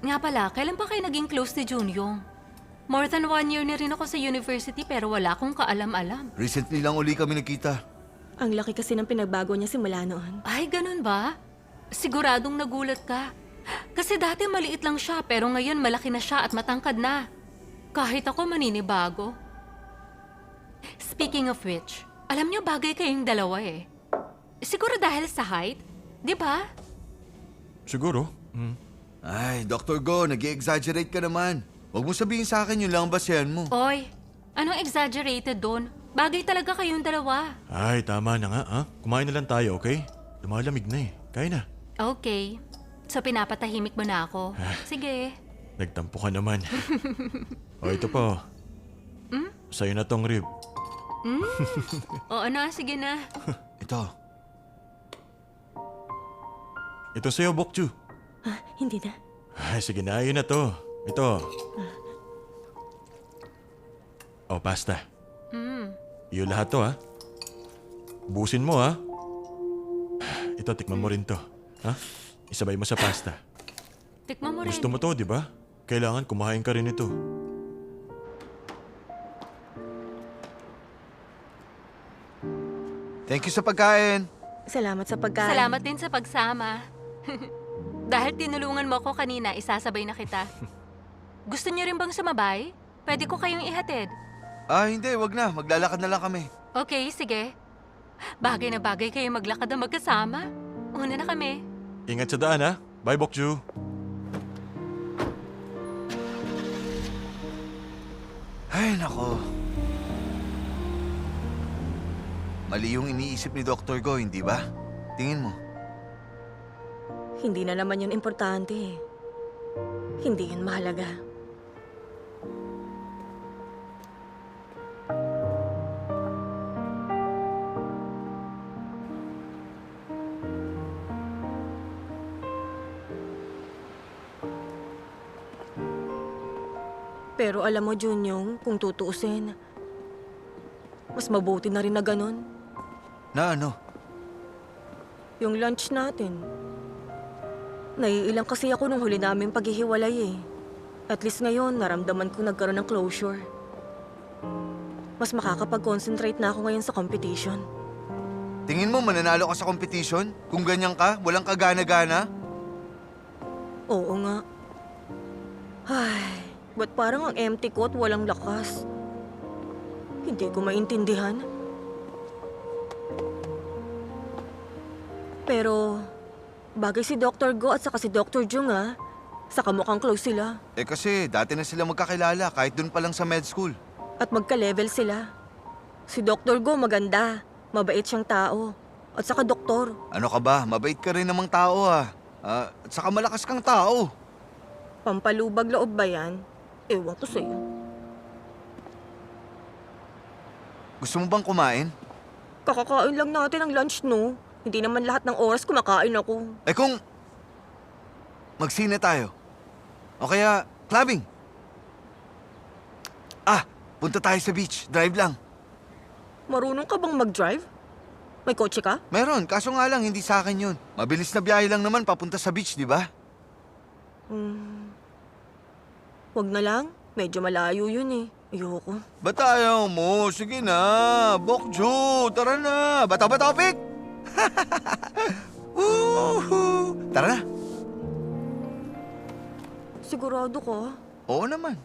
Nga pala, kailan pa kayo naging close ni Junyong? More than 1 year na rin ako sa university pero wala akong kaalam-alam. Recently lang uli kami nakita. Ang laki kasi ng pinagbago niya simula noon. Ay, ganun ba? Siguradong nagulat ka. Kasi dati maliit lang siya pero ngayon malaki na siya at matangkad na. Kahit ako maninibago. Speaking of which, alam niyo bagay kayong dalawa eh. Siguro dahil sa height, di ba? Siguro. Ay, Dr. Go, nag-exaggerate ka naman. Huwag mo sabihin sa akin yun lang ang basehan mo. Oy, anong exaggerated doon? Bagay talaga kayong dalawa. Ay, tama na nga, ha? Kumain na lang tayo, okay? Lumalamig na eh. Kaya na. Okay. So pinapatahimik mo na ako. Sige. Nagtampo ka naman. O, ito po. Sa'yo na tong rib. O ano, sige na. Ito. Ito sa'yo, Bokju. Hindi na. Ay, sige na. Yun na to. Ito. O, pasta. Iyo lahat to, ha? Busin mo, ha? Ito, tikman mo rin to. Ha? Isabay mo sa pasta. Tikman mo rin. Gusto mo to, di ba? Kailangan kumain ka rin ito. Thank you sa pagkain. Salamat sa pagkain. Salamat din sa pagsama. Dahil tinulungan mo ako kanina, isasabay na kita. Gusto niyo rin bang sumabay? Pwede ko kayong ihatid. Hindi, wag na. Maglalakad na lang kami. Okay, sige. Bagay na bagay kayo maglakad na magkasama. Una na kami. Ingat sa daan, ha? Bye, Bokju. Ay, nako. Mali yung iniisip ni Dr. Go, hindi ba? Tingin mo. Hindi na naman yun importante eh. Hindi yun mahalaga. Pero alam mo, Junyong, kung tutuusin, mas mabuti na rin na ganun. Na ano? Yung lunch natin. Naiilang kasi ako nung huli namin paghihiwalay eh. At least ngayon, naramdaman ko nagkaroon ng closure. Mas makakapag-concentrate na ako ngayon sa competition. Tingin mo mananalo ka sa competition? Kung ganyan ka, walang kagana-gana? Oo nga. Ay, ba't parang ang empty ko at walang lakas? Hindi ko maintindihan. Pero, bagay si Dr. Go at saka si Dr. Jung ah. Saka mukhang close sila. Kasi dati na sila magkakilala kahit dun pa lang sa med school. At magka-level sila. Si Dr. Go maganda. Mabait siyang tao. At saka doktor. Ano ka ba? Mabait ka rin namang tao at saka malakas kang tao. Pampalubag loob ba yan? Ewan ko sa'yo. Gusto mo bang kumain? Kakakain lang natin ng lunch, no? Hindi naman lahat ng oras kumakain ako. Kung magsine tayo. O kaya clubbing. Punta tayo sa beach. Drive lang. Marunong ka bang mag-drive? May kotse ka? Meron, kaso nga lang hindi sa akin yun. Mabilis na biyahe lang naman papunta sa beach, di ba? Wag na lang. Medyo malayo yun eh. Ayoko. Ba't ayaw mo? Sige na. Bokju, tara na. Bata topic? Woohoo! Tara na. Sigurado ka? Oo naman.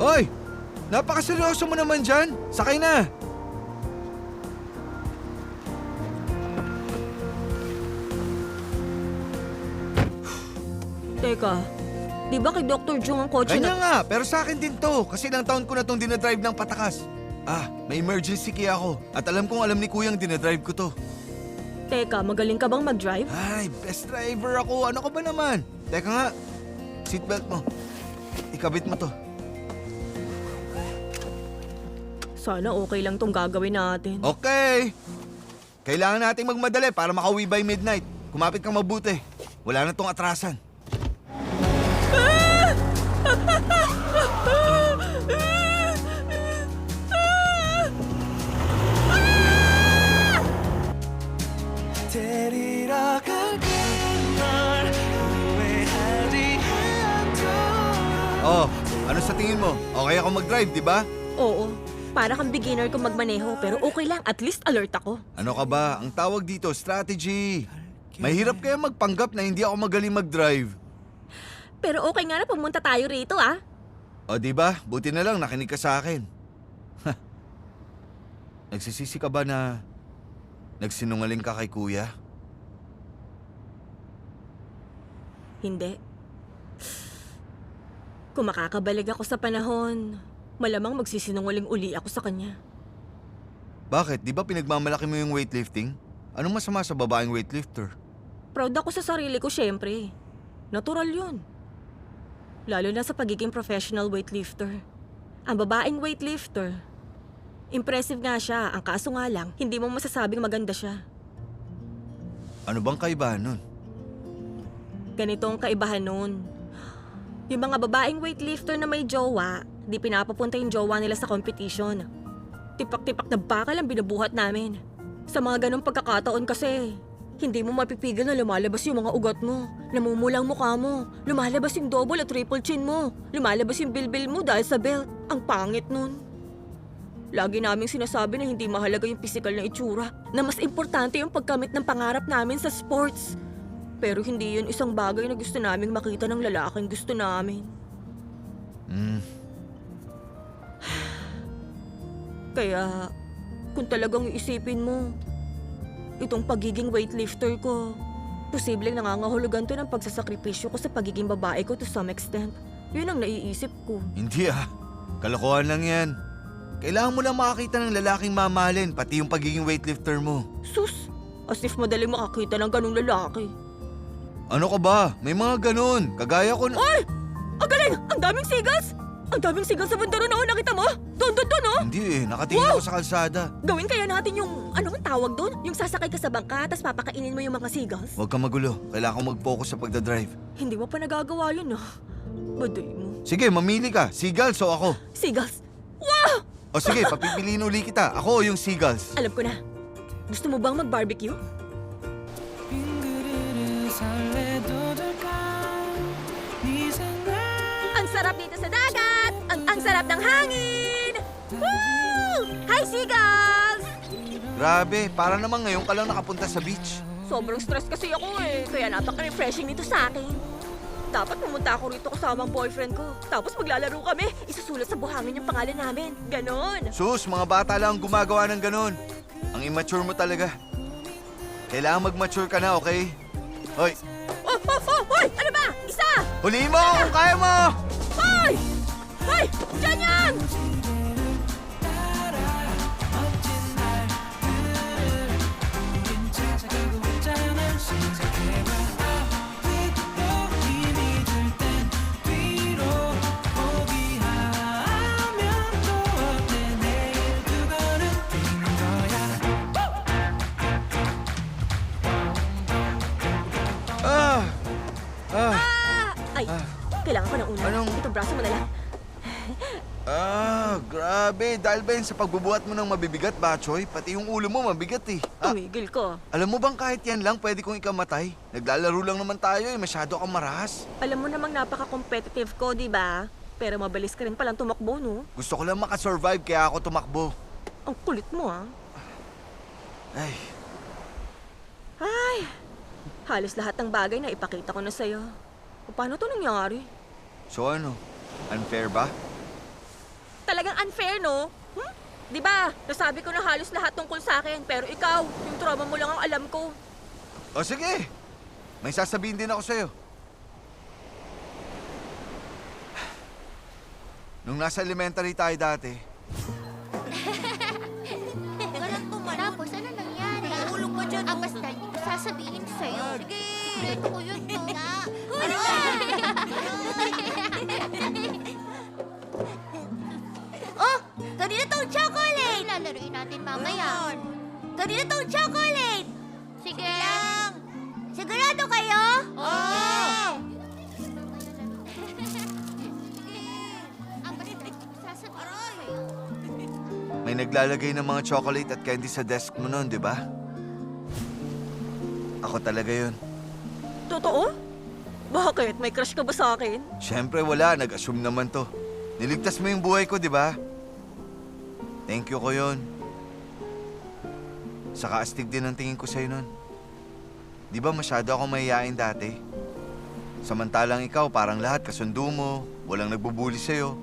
Hoy! Napakaseryoso mo naman dyan. Sakay na. Teka, di ba kay Dr. Jung ang kotse Kanya na... nga, pero sa akin din to. Kasi ilang taon ko na tong dinadrive ng patakas. May emergency key ako. At alam kong alam ni Kuyang dinadrive ko to. Teka, magaling ka bang mag-drive? Ay, best driver ako. Ano ka ba naman? Teka nga, seatbelt mo. Ikabit mo to. Sana okay lang tong gagawin natin. Okay. Kailangan nating magmadali para makauwi by midnight. Kumapit kang mabuti. Wala na tong atrasan. Ano sa tingin mo? Okay ako mag-drive, di ba? Oo. Para kang beginner kung magmaneho, pero okay lang. At least alert ako. Ano ka ba? Ang tawag dito, strategy. Mahirap kaya magpanggap na hindi ako magaling mag-drive. Pero okay nga na pumunta tayo rito, ah. O di ba? Buti na lang nakinig ka sa akin. Nagsisisi ka ba na nagsinungaling ka kay Kuya? Hindi. Kung makakabalig ako sa panahon, malamang magsisinungaling uli ako sa kanya. Bakit? Di ba pinagmamalaki mo yung weightlifting? Anong masama sa babaeng weightlifter? Proud ako sa sarili ko, syempre. Natural yun. Lalo na sa pagiging professional weightlifter. Ang babaeng weightlifter, impressive nga siya. Ang kaso nga lang, hindi mo masasabing maganda siya. Ano bang kaibahan nun? Ganito ang kaibahan nun. Yung mga babaeng weightlifter na may jowa, di pinapapunta yung jowa nila sa competition. Tipak-tipak na bakal ang binubuhat namin. Sa mga ganong pagkakataon kasi, hindi mo mapipigil na lumalabas yung mga ugat mo. Namumulang mukha mo. Lumalabas yung double at triple chin mo. Lumalabas yung bilbil mo dahil sa belt. Ang pangit nun. Lagi naming sinasabi na hindi mahalaga yung physical na itsura, na mas importante yung pagkamit ng pangarap namin sa sports. Pero hindi yun isang bagay na gusto naming makita ng lalaking gusto namin. Kaya, kung talagang iisipin mo, itong pagiging weightlifter ko, posibleng nangangahulugan to ng pagsasakripisyo ko sa pagiging babae ko to some extent. Yun ang naiisip ko. Hindi kalokohan lang yan. Kailangan mo lang makakita ng lalaking mamahalin, pati yung pagiging weightlifter mo. Sus, as if madaling makakita ng ganung lalaki. Ano ka ba? May mga ganun. Kagaya ko na... Ay! Ang galing! Ang daming seagulls! Ang daming seagulls sa bundaro noon, nakita mo? Doon, oh! Hindi nakatingin ako sa kalsada. Gawin kaya natin yung, ano ang tawag doon? Yung sasakay ka sa bangka, tapos papakainin mo yung mga seagulls? Huwag kang magulo. Kailangan ko mag-focus sa pagdadrive. Hindi mo pa nagagawa yun, Baduy mo. Sige, mamili ka. Seagulls o ako? Seagulls! Wow! O sige, papipiliin uli kita. Ako o yung seagulls? Alam ko na. Gusto mo bang mag-barbecue? Ang sarap dito sa dagat! Ang sarap ng hangin! Woo! Hi, seagulls! Grabe, para naman ngayon ka lang nakapunta sa beach. Sobrang stress kasi ako kaya napaka-refreshing nito sa akin. Dapat pumunta ako rito kasama ang boyfriend ko. Tapos maglalaro kami, isusulat sa buhangin yung pangalan namin. Ganon! Sus, mga bata lang ang gumagawa ng ganon. Ang immature mo talaga. Kailangan mag-mature ka na, okay? Hoy! Hoy! Ano ba? Isa! Huliin mo kung kaya mo! Hoy! Hoy! Diyan yan! Ay, kailangan ko ng una. Ito, braso mo na lang. Grabe. Dahil ba yun sa pagbubuhat mo ng mabibigat, Bachoy? Pati yung ulo mo mabigat eh. Tumigil ka. Alam mo bang kahit yan lang pwede kong ikamatay? Naglalaro lang naman tayo masyado kang marahas. Alam mo namang napaka-competitive ko, di ba? Pero mabilis ka rin palang tumakbo, no? Gusto ko lang makasurvive kaya ako tumakbo. Ang kulit mo, Ay, halos lahat ng bagay na ipakita ko na sa'yo. Paano to nangyari? so ano? Unfair ba? Talagang unfair, no? Di ba? Nasabi ko na halos lahat tungkol sa akin, pero ikaw, yung trauma mo lang ang alam ko. O sige, may sasabihin din ako sa'yo. Nung nasa elementary tayo dati, Tapos, ano nangyari? Nahulog ka dyan. Basta, hindi ko sasabihin sa'yo. Sige! Ito ko yun, no? Ano ba? Oh! Kanina tong chocolate! Lalaruin natin mamaya. Kanina tong chocolate! Sige lang. Sigurado kayo? Oo! may naglalagay ng mga chocolate at candy sa desk mo noon, di ba? Ako talaga yun. Totoo? Bakit? May crush ka ba sa akin? Siyempre wala, nag-assume naman to. Niligtas mo yung buhay ko, di ba? Thank you ko yun. Saka astig din ang tingin ko sa'yo nun. Di ba masyado akong mahihain dati? Samantalang ikaw, parang lahat kasundo mo, walang nagbubuli sa'yo,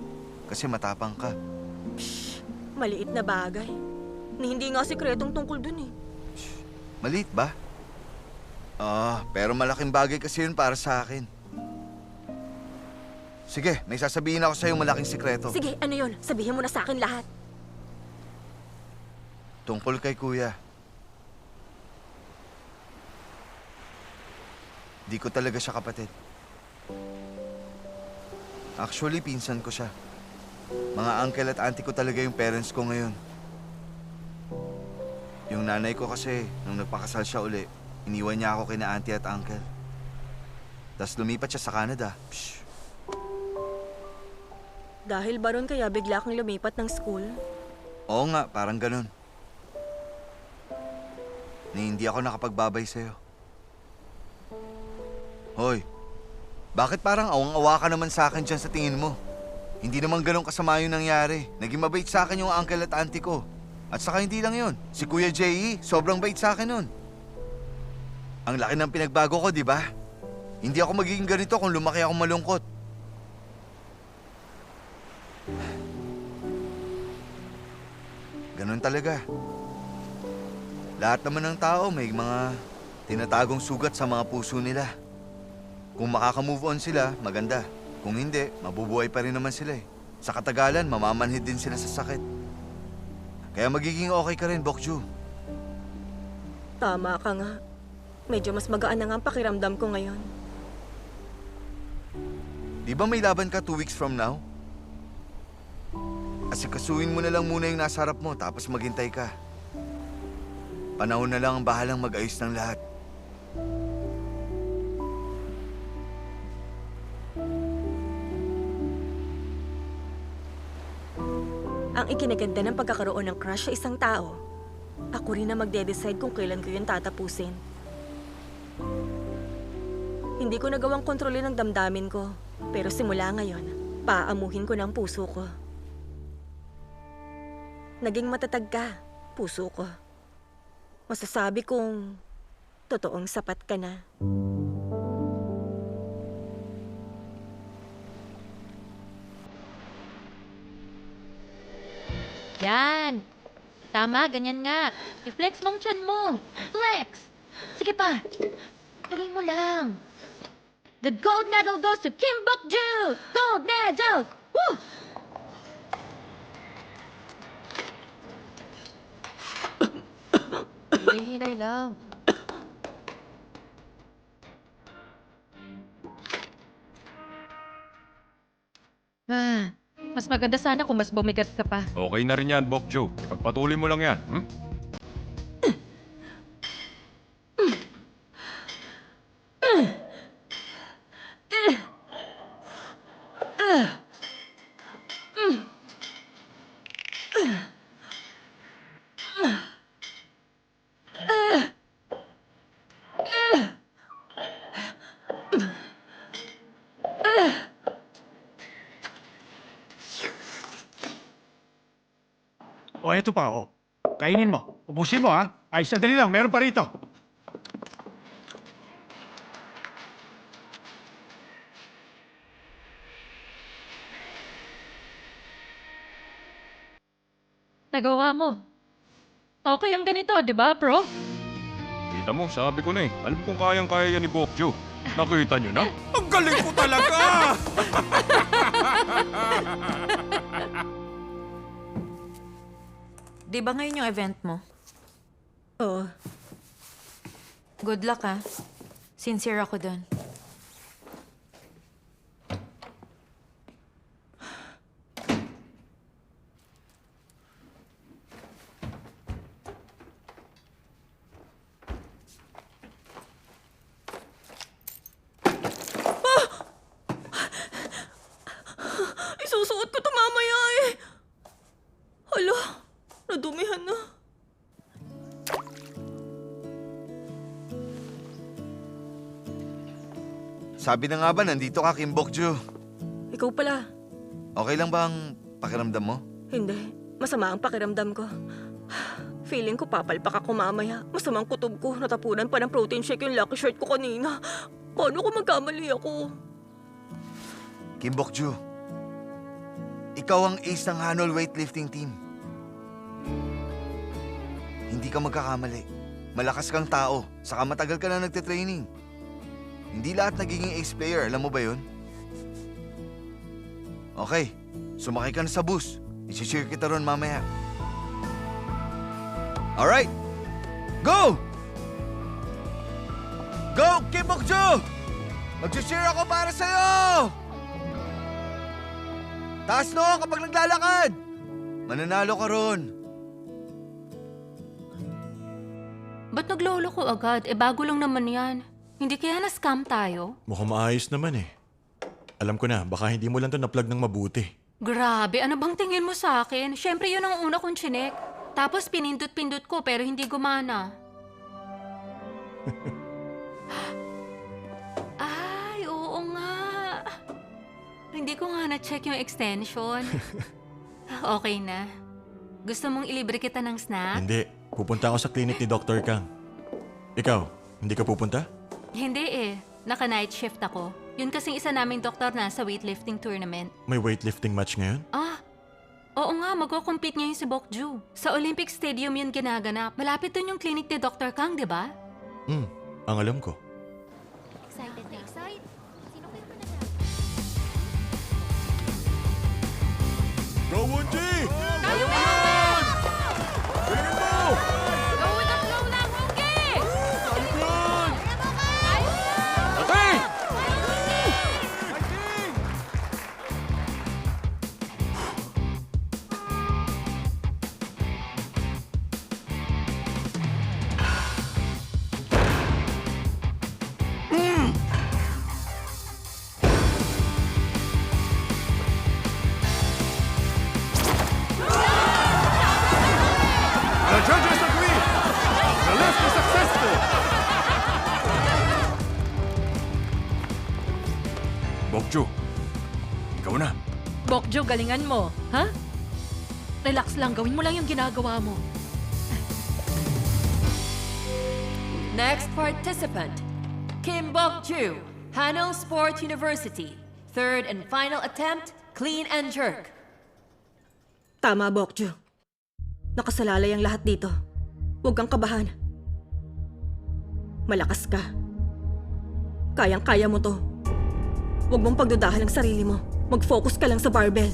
kasi matapang ka. Maliit na bagay. Ni hindi nga sikretong tungkol dun eh. Maliit ba? Pero malaking bagay kasi yun para sa akin. Sige, may sasabihin ako sa'yo malaking sikreto. Sige, ano yun? Sabihin mo na sa akin lahat. Tungkol kay Kuya. Di ko talaga siya kapatid. Actually, pinsan ko siya. Mga uncle at auntie ko talaga yung parents ko ngayon. Yung nanay ko kasi, nung nagpakasal siya uli, iniwan niya ako kina auntie at uncle. Tapos lumipat siya sa Canada. Psh. Dahil ba ron kaya bigla kang lumipat ng school? Oo nga, parang ganun. Ni hindi ako nakapagbabay sa'yo. Hoy, bakit parang awang-awa ka naman sa akin dyan sa tingin mo? Hindi naman ganun kasama yung nangyari. Naging mabait sa akin yung uncle at auntie ko. At saka hindi lang yun. Si Kuya J.E., sobrang bait sa akin nun. Ang laki ng pinagbago ko, di ba? Hindi ako magiging ganito kung lumaki akong malungkot. Ganun talaga. Lahat naman ng tao may mga tinatagong sugat sa mga puso nila. Kung makaka-move on sila, maganda. Kung hindi, mabubuhay pa rin naman sila eh. Sa katagalan, mamamanhid din sila sa sakit. Kaya magiging okay ka rin, Bokju. Tama ka nga. Medyo mas magaan na nga ang pakiramdam ko ngayon. Di ba may laban ka 2 weeks from now? Asikasuhin mo na lang muna yung nasa harap mo, tapos maghintay ka. Panahon na lang ang bahalang mag-ayos ng lahat. Ang ikinaganda ng pagkakaroon ng crush sa isang tao, ako rin na magde-decide kung kailan ko yun tatapusin. Hindi ko nagawang kontrolin ang damdamin ko, pero simula ngayon, paamuhin ko ng puso ko. Naging matatag ka, puso ko. Masasabi kong totoong sapat ka na. Yan. Tama, ganyan nga. I-flex mong tiyan mo. Flex! Sige pa. Tuloy mo lang. The gold medal goes to Kim Bok-ju! Gold medal! Woo! Hinay lang. Mas maganda sana kung mas bumigat ka pa. Okay na rin yan, Bokjo. Pagpatuloy mo lang yan. O, eto pa, o. Kainin mo. Ubusin mo, ha? Ay, sandali lang. Meron pa rito. Nagawa mo. Okay ang ganito, di ba, bro? Kita mo, sabi ko na eh. Alam kong kayang-kaya yan ni Bokjo. Nakita nyo na? Ang galing ko talaga! Di ba ngayon yung event mo? Oo. Good luck, ah. Sincere ako dun. Isusuot ko ito mamaya eh. Hala, nadumihan na. Sabi na nga ba, nandito ka, Kim Bok-ju? Ikaw pala. Okay lang ba ang pakiramdam mo? Hindi. Masama ang pakiramdam ko. Feeling ko papalpak ako mamaya. Masamang kutob ko. Natapunan pa ng protein shake yung lucky shirt ko kanina. Paano kung magkamali ako? Kim Bok-ju, ikaw ang ace ng Hanol weightlifting team. Hindi ka magkakamali. Malakas kang tao, saka matagal ka na nagte-training. Hindi lahat nagiging ace player, alam mo ba yun? Okay, sumakay ka na sa bus. Isi-cheer kita ron mamaya. Alright, go! Go, Kim Bok-ju! Mag-cheer ako para sa'yo! Taas no kapag naglalakad! Mananalo ka ron. Ba't naglolo ko agad? Bago lang naman yan. Hindi kaya na-scam tayo? Mukhang maayos naman eh. Alam ko na, baka hindi mo lang to na-plug ng mabuti. Grabe, ano bang tingin mo sa akin? Siyempre yun ang una kong chinek. Tapos pinindot-pindot ko pero hindi gumana. Ay, oo nga. Hindi ko nga na-check yung extension. Okay na. Gusto mong ilibre kita ng snack? Hindi. Pupunta ako sa clinic ni Dr. Kang. Ikaw, hindi ka pupunta? Hindi eh. Naka-night shift ako. Yun kasing isa naming doktor na sa weightlifting tournament. May weightlifting match ngayon? Oo nga, magko-compete ngayon si Bokju. Sa Olympic Stadium yun ginaganap. Malapit dun yung clinic ni Dr. Kang, di ba? Ang alam ko. Excited na excited. Sino kayo na Go, Wonji! Tayo na! Go with the flow lang, Hongi! Okay! The judges agree! The left is successful! Bokju, ikaw na. Bokjo, galingan mo. Ha? Relax lang. Gawin mo lang yung ginagawa mo. Next participant, Kim Bok-ju, Hanoi Sport University. Third and final attempt, clean and jerk. Tama, Bokju. Nakasalalay ang lahat dito. Huwag kang kabahan. Malakas ka. Kayang-kaya mo to. Huwag mong pagdudahan ang sarili mo. Mag-focus ka lang sa barbell.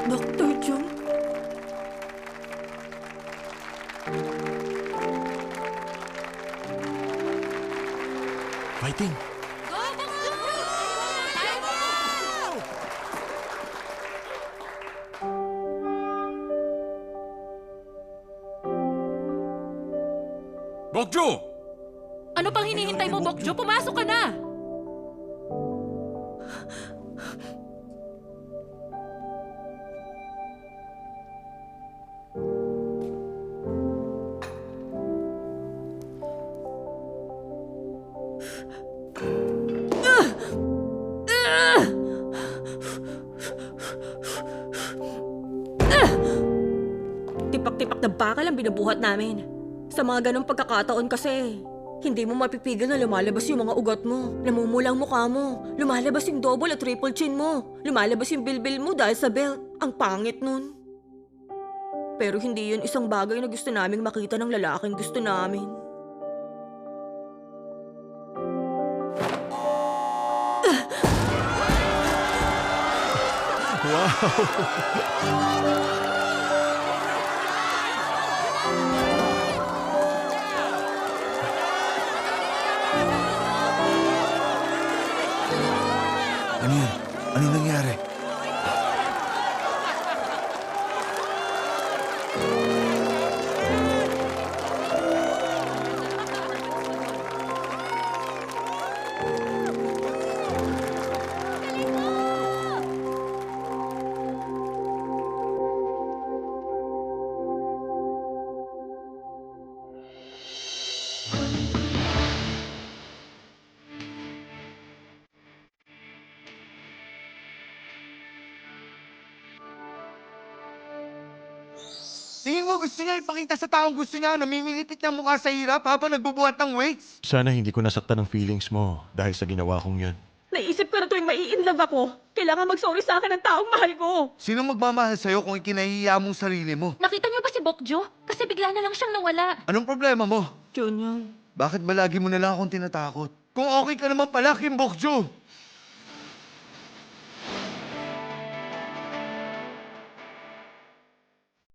Dr. Jung? Fighting! Bokju! Ano pang hinihintay mo, Bokjo? Pumasok ka na! Tipak-tipak na bakal ang binubuhat namin. Sa mga ganong pagkakataon kasi, hindi mo mapipigil na lumalabas yung mga ugat mo. Namumulang mukha mo. Lumalabas yung double at triple chin mo. Lumalabas yung bilbil mo dahil sa belt. Ang pangit nun. Pero hindi yun isang bagay na gusto naming makita ng lalaking gusto namin. Ano yan? Ano nangyari? Tingin mo gusto niya ipakita sa taong gusto niya, namimilipit ng mukha sa hirap habang nagbubuhat ng weights? Sana hindi ko nasaktan ang feelings mo dahil sa ginawa kong yun. Naisip ko na tuwing mai-inlove ako, kailangan mag-sorry sa akin ng taong mahal ko. Sino magmamahal sa'yo kung ikinahiya mong sarili mo? Nakita niyo ba si Bokjo? Kasi bigla na lang siyang nawala. Anong problema mo? Junior. Bakit ba lagi mo na lang akong tinatakot? Kung okay ka naman pala, Kim Bokju!